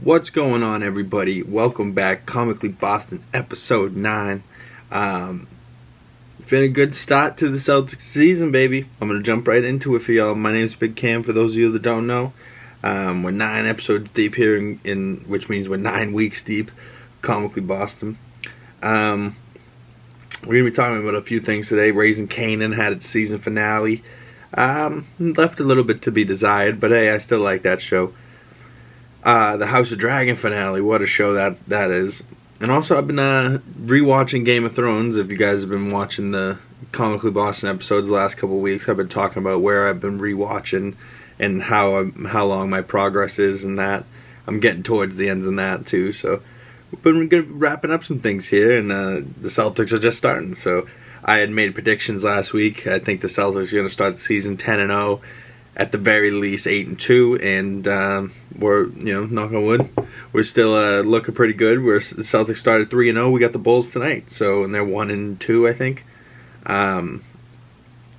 What's going on, everybody? Welcome back, Comically Boston, episode 9. It's been a good start to the Celtics season, baby. I'm going to jump right into it for y'all. My name's Big Cam, for those of you that don't know. We're 9 episodes deep here, which means we're 9 weeks deep, Comically Boston. We're going to be talking about a few things today. Rasing Kanan had its season finale. Left a little bit to be desired, but hey, I still like that show. The House of Dragon finale, what a show that is. And also, I've been rewatching Game of Thrones. If you guys have been watching the Comically Boston episodes the last couple of weeks, I've been talking about where I've been rewatching and how long my progress is and that. I'm getting towards the ends in that too, so we've been wrapping up some things here, and the Celtics are just starting. So I had made predictions last week. I think the Celtics are going to start the season 10-0. At the very least 8-2, and we're, knock on wood, we're still looking pretty good. The Celtics started 3-0. We got the Bulls tonight, and they're 1-2, I think.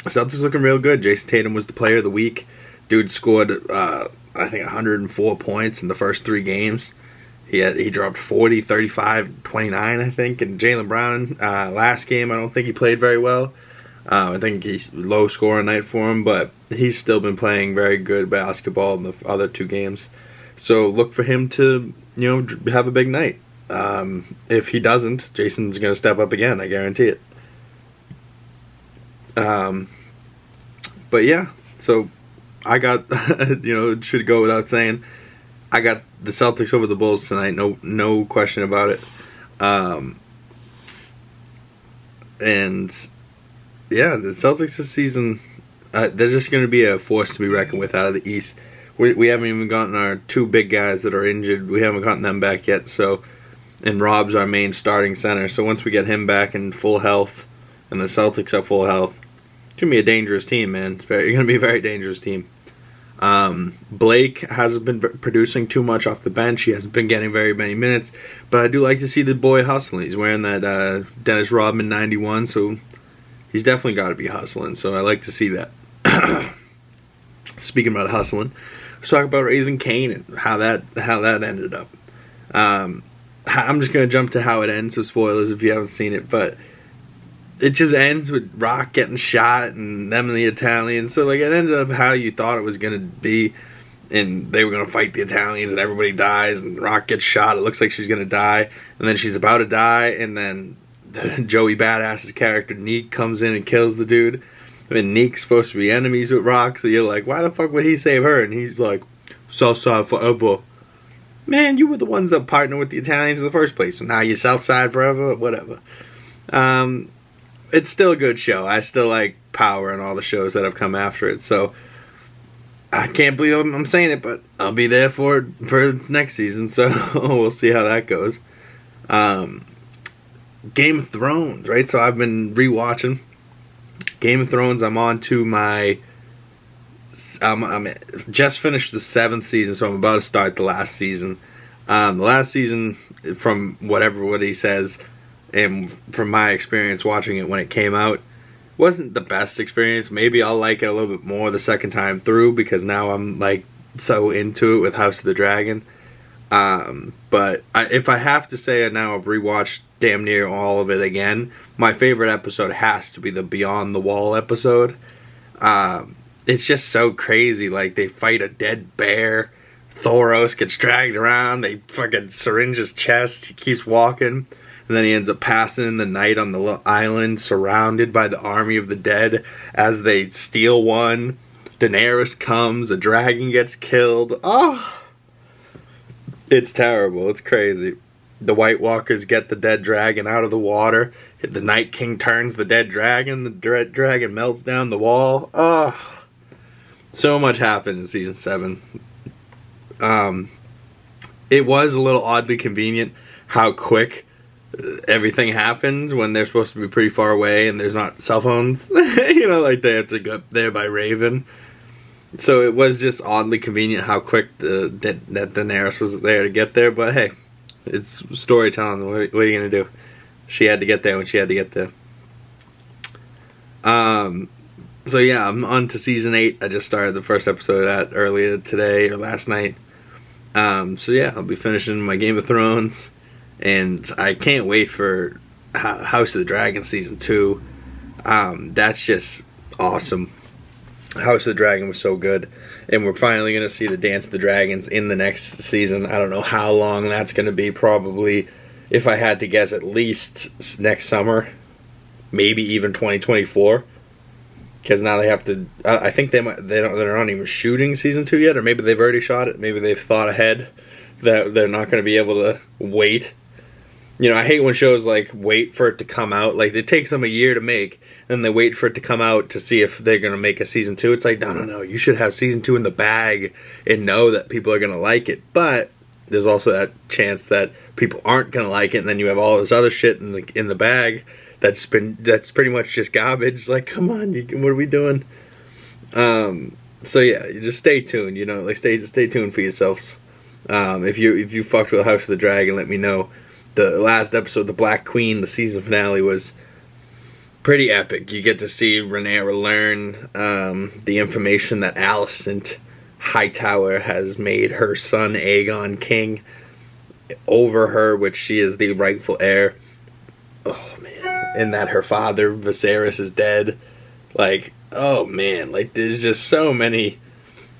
Celtics looking real good. Jason Tatum was the player of the week. Dude scored, I think, 104 points in the first 3 games. He dropped 40, 35, 29, I think. And Jaylen Brown, last game, I don't think he played very well. I think he's low scoring night for him, but he's still been playing very good basketball in the other 2 games. So look for him to, have a big night. If he doesn't, Jason's going to step up again. I guarantee it. But yeah, so I got, it should go without saying, I got the Celtics over the Bulls tonight. No question about it. And yeah, the Celtics this season, they're just going to be a force to be reckoned with out of the East. We haven't even gotten our 2 big guys that are injured. We haven't gotten them back yet. And Rob's our main starting center. So once we get him back in full health, and the Celtics are full health, it's going to be a dangerous team, man. It's going to be a very dangerous team. Blake hasn't been producing too much off the bench. He hasn't been getting very many minutes. But I do like to see the boy hustling. He's wearing that Dennis Rodman 91, so he's definitely got to be hustling, so I like to see that. Speaking about hustling, let's talk about Rasing Kanan and how that ended up. I'm just going to jump to how it ends, so spoilers if you haven't seen it, but it just ends with Rock getting shot and them and the Italians. So it ended up how you thought it was going to be, and they were going to fight the Italians and everybody dies and Rock gets shot. It looks like she's going to die, and then she's about to die, and then Joey Badass's character Neek comes in and kills the dude. I mean, Neek's supposed to be enemies with Rock, so you're like, why the fuck would he save her? And he's like, Southside forever. Man, you were the ones that partnered with the Italians in the first place, so now you're Southside forever? Whatever. It's still a good show. I still like Power and all the shows that have come after it, so I can't believe I'm saying it, but I'll be there for its next season, so we'll see how that goes. Game of Thrones, right? So I've been rewatching Game of Thrones. I'm on to I'm just finished the 7th season, so I'm about to start the last season. The last season, from what he says, and from my experience watching it when it came out, wasn't the best experience. Maybe I'll like it a little bit more the second time through, because now I'm so into it with House of the Dragon. But if I have to say it now, I've rewatched damn near all of it again. My favorite episode has to be the Beyond the Wall episode. It's just so crazy. They fight a dead bear. Thoros gets dragged around. They fucking syringe his chest. He keeps walking. And then he ends up passing the night on the little island surrounded by the army of the dead as they steal one. Daenerys comes. A dragon gets killed. Oh! It's terrible. It's crazy. The White Walkers get the dead dragon out of the water. The Night King turns the dead dragon. The dead dragon melts down the wall. Oh, so much happened in season 7. It was a little oddly convenient how quick everything happened when they're supposed to be pretty far away and there's not cell phones. They have to go up there by Raven. So it was just oddly convenient how quick that Daenerys was there to get there. But hey, it's storytelling. What are you going to do? She had to get there when she had to get there. So yeah, I'm on to season 8. I just started the first episode of that earlier today or last night. So yeah, I'll be finishing my Game of Thrones, and I can't wait for House of the Dragon season 2. That's just awesome. House of the Dragon was so good, and we're finally going to see the Dance of the Dragons in the next season. I don't know how long that's going to be. Probably, if I had to guess, at least next summer, maybe even 2024. Because now they have to. I think they're not even shooting season 2 yet, or maybe they've already shot it. Maybe they've thought ahead that they're not going to be able to wait. You know, I hate when shows like wait for it to come out. Like it takes them a year to make, then they wait for it to come out to see if they're going to make a season 2. It's like no. You should have season 2 in the bag and know that people are going to like it. But there's also that chance that people aren't going to like it, and then you have all this other shit in the bag. That's pretty much just garbage. Like, come on, what are we doing? So yeah, you just stay tuned. You know, like stay tuned for yourselves. If you fucked with House of the Dragon, let me know. The last episode, the Black Queen, the season finale was pretty epic. You get to see Rhaenyra learn the information that Alicent Hightower has made her son Aegon king over her, which she is the rightful heir. Oh man. And that her father Viserys is dead. Like, oh man, like there's just so many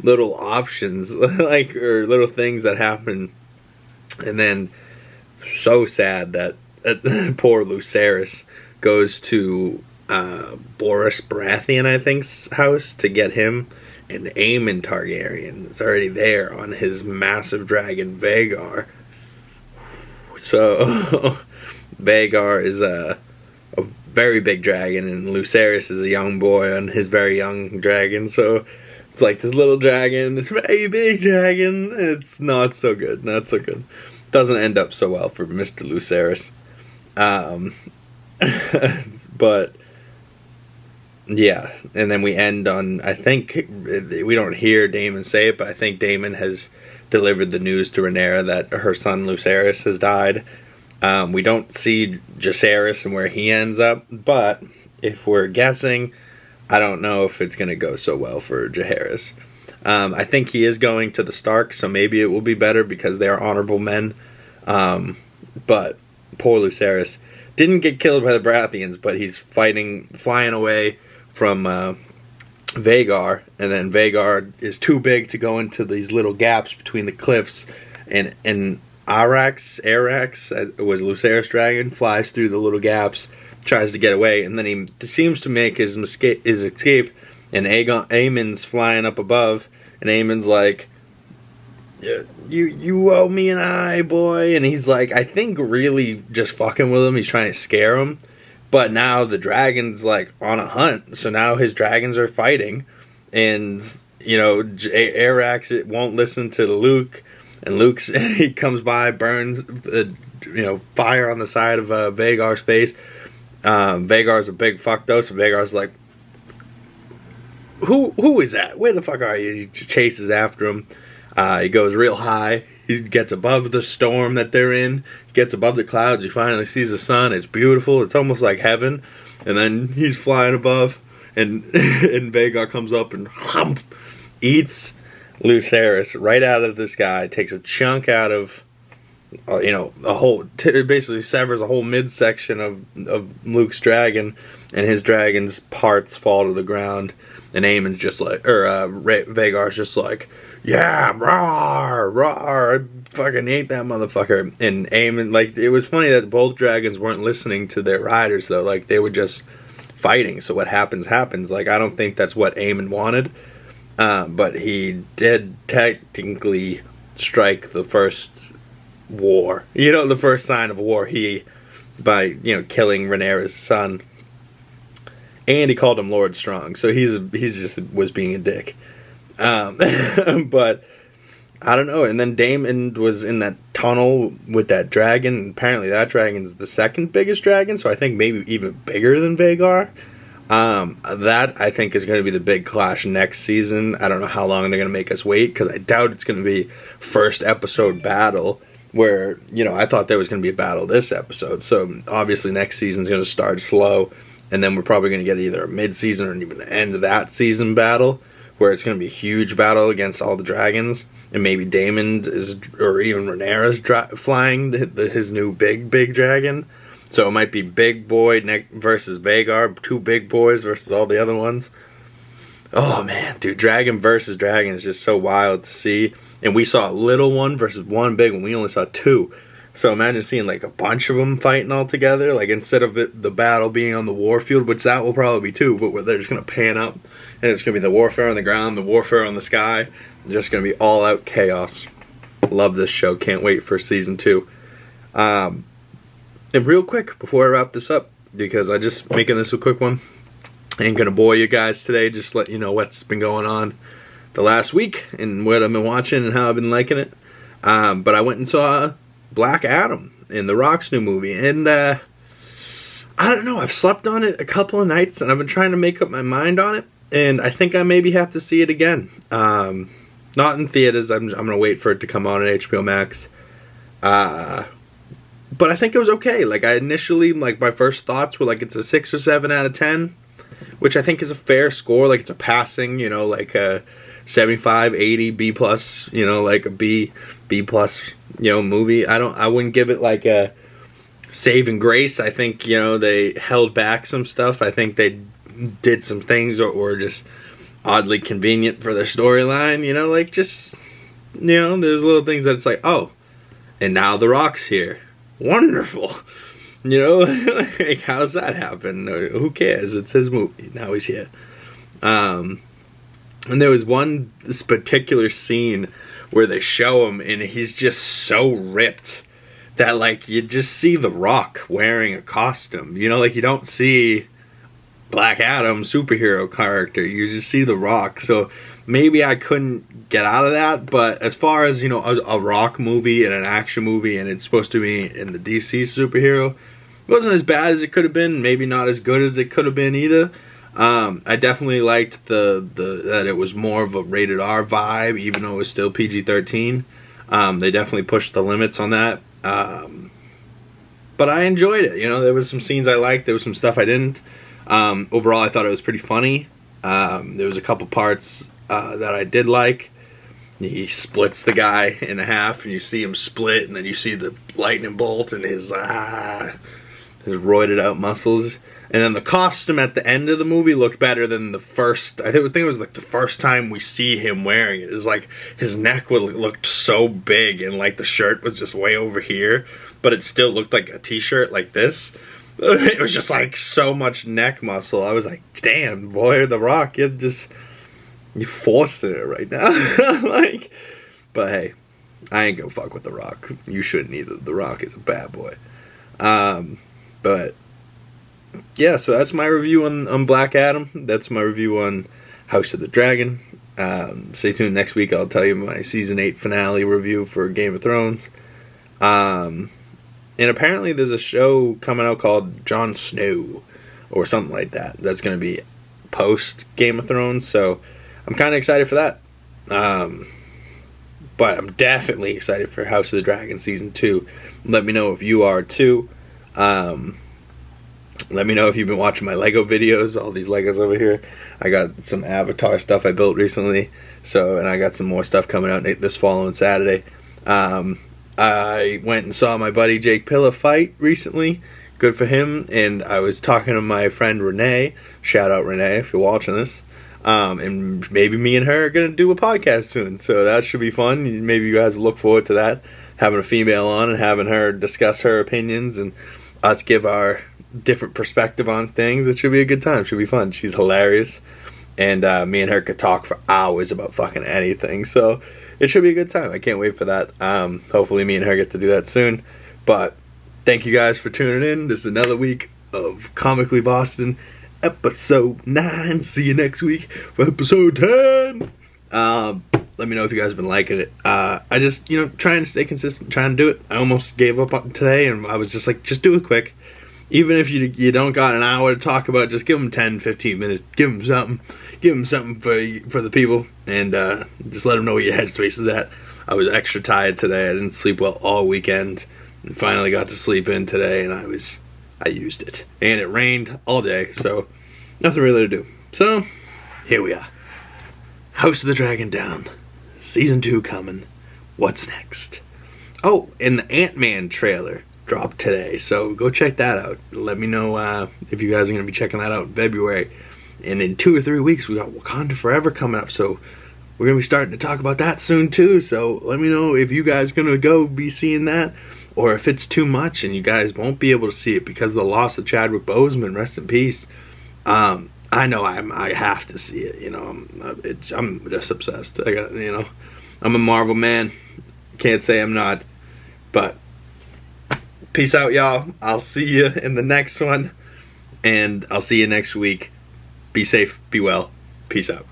little options, like, or little things that happen. And then so sad that poor Lucerys goes to Boris Baratheon, I think's house to get him, and Aemon Targaryen is already there on his massive dragon Vhagar. So Vhagar is a very big dragon, and Lucerys is a young boy on his very young dragon. So it's like this little dragon, this very big dragon. It's not so good. Doesn't end up so well for Mr. Lucerys. But yeah, and then we end on, I think, we don't hear Daemon say it, but I think Daemon has delivered the news to Rhaenyra that her son Lucerys has died. We don't see Jacaerys and where he ends up, but if we're guessing, I don't know if it's going to go so well for Jacaerys. I think he is going to the Stark, so maybe it will be better because they are honorable men. But poor Lucerys didn't get killed by the Baratheons, but he's flying away from Vhagar, and then Vhagar is too big to go into these little gaps between the cliffs, and Arax was Lucerys' dragon, flies through the little gaps, tries to get away, and then he seems to make his escape, and Aemon's flying up above, and Aemon's like, you owe me an eye, boy, and he's like, I think really just fucking with him, he's trying to scare him, but now the dragon's like on a hunt, so now his dragons are fighting, and, you know, Arax won't listen to Luke, and he comes by, burns, fire on the side of Vhagar's face. Vhagar's a big fuck though, so Vhagar's like, who is that? Where the fuck are you? He just chases after him. He goes real high. He gets above the storm that they're in. He gets above the clouds. He finally sees the sun. It's beautiful. It's almost like heaven. And then he's flying above, and and Vhagar comes up and eats Lucerys right out of the sky, takes a chunk out of, a whole, basically severs a whole midsection of Luke's dragon, and his dragon's parts fall to the ground, and Aemon's just like, Vhagar's just like, yeah, rawr, rawr, I fucking ate that motherfucker. And Aemon, like, it was funny that both dragons weren't listening to their riders, though, like, they were just fighting, so what happens, like, I don't think that's what Aemon wanted. But he did technically strike the first war. The first sign of war, by killing Rhaenyra's son. And he called him Lord Strong, so he's just was being a dick. But I don't know. And then Daemon was in that tunnel with that dragon. Apparently that dragon's the second biggest dragon, so I think maybe even bigger than Vhagar. That I think is going to be the big clash next season. I don't know how long they're going to make us wait, because I doubt it's going to be first episode battle, where, I thought there was going to be a battle this episode. So obviously next season's going to start slow, and then we're probably going to get either a mid-season or even the end of that season battle, where it's going to be a huge battle against all the dragons. and maybe Damon is, or even Rhaenyra's flying his new big dragon. So it might be Big Boy versus Vhagar, two big boys versus all the other ones. Oh man, dude, dragon versus dragon is just so wild to see. And we saw a little one versus one big one. We only saw two. So imagine seeing like a bunch of them fighting all together. Like instead of the battle being on the warfield, which that will probably be too, but where they're just going to pan up. And it's going to be the warfare on the ground, the warfare on the sky. Just going to be all out chaos. Love this show. Can't wait for season 2. And real quick, before I wrap this up, because I just making this a quick one. I ain't going to bore you guys today. Just let you know what's been going on the last week and what I've been watching and how I've been liking it. But I went and saw Black Adam in The Rock's new movie. And I don't know. I've slept on it a couple of nights and I've been trying to make up my mind on it. And I think I maybe have to see it again. Not in theaters. I'm going to wait for it to come on HBO Max. But I think it was okay. Like, I initially, like, my first thoughts were, like, it's a 6 or 7 out of 10. Which I think is a fair score. Like, it's a passing, you know, like a 75, 80, B+, you know, like a B+, you know, movie. I wouldn't give it, like, a saving grace. I think, you know, they held back some stuff. I think they did some things or were just oddly convenient for their storyline, you know, like just, you know, there's little things that it's like, oh, and now The Rock's here. Wonderful. You know, like, how's that happen? Who cares? It's his movie. Now he's here. And there was this particular scene where they show him and he's just so ripped that, like, you just see The Rock wearing a costume. You know, like, you don't see Black Adam superhero character. You just see The Rock. So maybe I couldn't get out of that. But as far as, you know, a Rock movie and an action movie and it's supposed to be in the DC superhero, it wasn't as bad as it could have been. Maybe not as good as it could have been either. I definitely liked that it was more of a rated R vibe, even though it was still PG-13. They definitely pushed the limits on that. But I enjoyed it. You know, there was some scenes I liked. There was some stuff I didn't. Overall, I thought it was pretty funny. There was a couple parts that I did like. He splits the guy in half, and you see him split, and then you see the lightning bolt and his roided out muscles. And then the costume at the end of the movie looked better than the first. I think it was like the first time we see him wearing it. It was like his neck looked so big, and like the shirt was just way over here, but it still looked like a t-shirt like this. It was just like so much neck muscle. I was like, damn, boy, The Rock, you forced it right now. Like, but hey, I ain't gonna fuck with The Rock. You shouldn't either. The Rock is a bad boy. But yeah, so that's my review on Black Adam. That's my review on House of the Dragon. Stay tuned next week. I'll tell you my season 8 finale review for Game of Thrones. And apparently there's a show coming out called Jon Snow or something like that. That's going to be post Game of Thrones. So I'm kind of excited for that. But I'm definitely excited for House of the Dragon season 2. Let me know if you are too. Let me know if you've been watching my Lego videos, all these Legos over here. I got some Avatar stuff I built recently, and I got some more stuff coming out this following Saturday. I went and saw my buddy Jake Pilla fight recently. Good for him. And I was talking to my friend Renee. Shout out Renee if you're watching this. And maybe me and her are going to do a podcast soon. So that should be fun. Maybe you guys look forward to that. Having a female on and having her discuss her opinions and us give our different perspective on things. It should be a good time. It should be fun. She's hilarious. And me and her could talk for hours about fucking anything. So it should be a good time. I can't wait for that. Hopefully me and her get to do that soon. But thank you guys for tuning in. This is another week of Comically Boston, episode 9. See you next week for episode 10. Let me know if you guys have been liking it. I just, trying to stay consistent, trying to do it. I almost gave up on today, and I was just like, just do it quick. Even if you don't got an hour to talk about, just give them 10, 15 minutes. Give them something. Give them something for the people, and just let them know where your headspace is at. I was extra tired today. I didn't sleep well all weekend, and finally got to sleep in today, and I used it. And it rained all day, so nothing really to do. So, here we are. House of the Dragon down. Season 2 coming. What's next? Oh, and the Ant-Man trailer dropped today, so go check that out. Let me know if you guys are going to be checking that out in February. And in 2 or 3 weeks, we got Wakanda Forever coming up, so we're going to be starting to talk about that soon too. So let me know if you guys are going to go be seeing that, or if it's too much and you guys won't be able to see it because of the loss of Chadwick Boseman. Rest in peace. I know I have to see it. You know, I'm just obsessed. I'm a Marvel man. Can't say I'm not. But peace out, y'all. I'll see you in the next one, and I'll see you next week. Be safe. Be well. Peace out.